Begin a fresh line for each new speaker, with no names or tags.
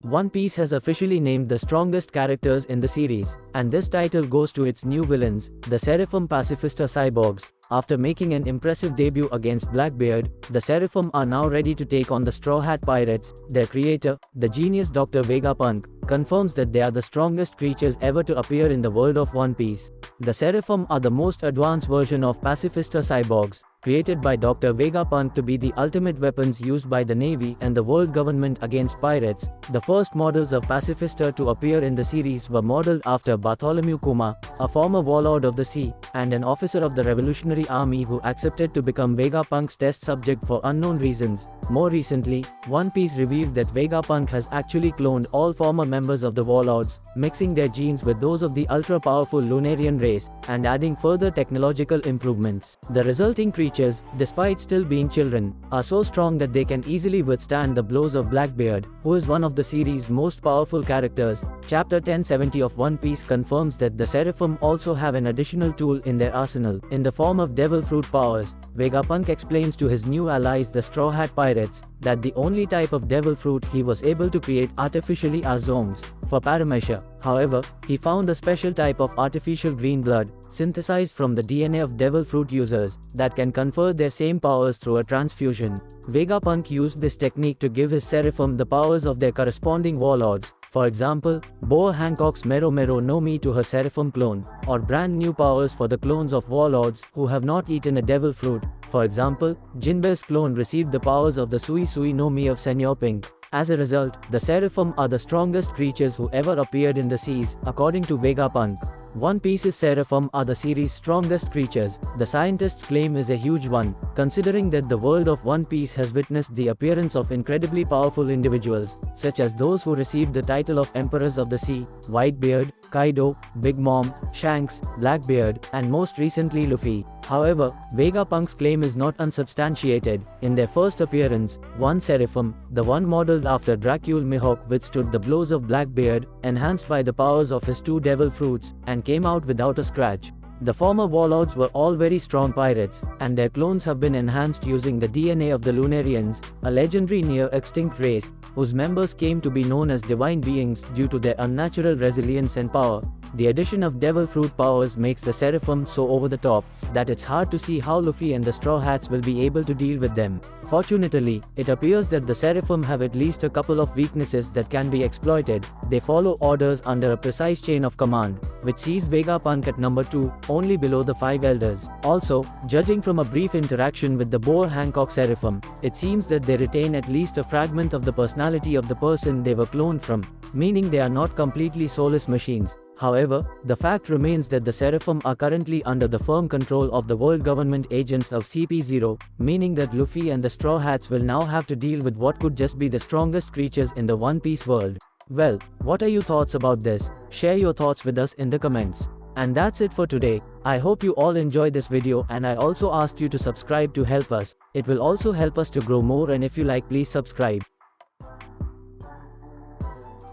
One Piece has officially named the strongest characters in the series, and this title goes to its new villains, the Seraphim Pacifista Cyborgs. After making an impressive debut against Blackbeard, the Seraphim are now ready to take on the Straw Hat Pirates. Their creator, the genius Dr. Vegapunk, confirms that they are the strongest creatures ever to appear in the world of One Piece. The Seraphim are the most advanced version of Pacifista Cyborgs, created by Dr. Vegapunk to be the ultimate weapons used by the Navy and the world government against pirates. The first models of Pacifista to appear in the series were modeled after Bartholomew Kuma, a former warlord of the sea, and an officer of the Revolutionary Army who accepted to become Vegapunk's test subject for unknown reasons. More recently, One Piece revealed that Vegapunk has actually cloned all former members of the warlords, mixing their genes with those of the ultra-powerful Lunarian race, and adding further technological improvements. The resulting creatures, despite still being children, are so strong that they can easily withstand the blows of Blackbeard, who is one of the series' most powerful characters. Chapter 1070 of One Piece confirms that the Seraphim also have an additional tool in their arsenal, in the form of devil fruit powers. Vegapunk explains to his new allies the Straw Hat Pirates, that the only type of devil fruit he was able to create artificially are 𝙲𝚘𝚙𝚢𝚛 for paramecia. However, he found a special type of artificial green blood, synthesized from the DNA of devil fruit users, that can confer their same powers through a transfusion. Vegapunk used this technique to give his Seraphim the powers of their corresponding warlords. For example, Boa Hancock's Mero Mero no Mi to her Seraphim clone, or brand new powers for the clones of warlords who have not eaten a devil fruit. For example, Jinbe's clone received the powers of the Sui Sui no Mi of Senor Pink. As a result, the Seraphim are the strongest creatures who ever appeared in the seas, according to Vegapunk. One Piece's Seraphim are the series' strongest creatures. The scientists' claim is a huge one, considering that the world of One Piece has witnessed the appearance of incredibly powerful individuals, such as those who received the title of Emperors of the Sea: Whitebeard, Kaido, Big Mom, Shanks, Blackbeard, and most recently Luffy. However, Vegapunk's claim is not unsubstantiated. In their first appearance, one Seraphim, the one modeled after Dracul Mihawk, withstood the blows of Blackbeard, enhanced by the powers of his two devil fruits, and came out without a scratch. The former warlords were all very strong pirates, and their clones have been enhanced using the DNA of the Lunarians, a legendary near-extinct race, whose members came to be known as divine beings due to their unnatural resilience and power. The addition of devil fruit powers makes the Seraphim so over the top, that it's hard to see how Luffy and the Straw Hats will be able to deal with them. Fortunately, it appears that the Seraphim have at least a couple of weaknesses that can be exploited. They follow orders under a precise chain of command, which sees Vegapunk at number 2, only below the 5 elders. Also, judging from a brief interaction with the Boa Hancock Seraphim, it seems that they retain at least a fragment of the personality of the person they were cloned from, meaning they are not completely soulless machines. However, the fact remains that the Seraphim are currently under the firm control of the world government agents of CP0, meaning that Luffy and the Straw Hats will now have to deal with what could just be the strongest creatures in the One Piece world. Well, what are your thoughts about this? Share your thoughts with us in the comments. And that's it for today. I hope you all enjoyed this video, and I also asked you to subscribe to help us. It will also help us to grow more, and if you like, please subscribe.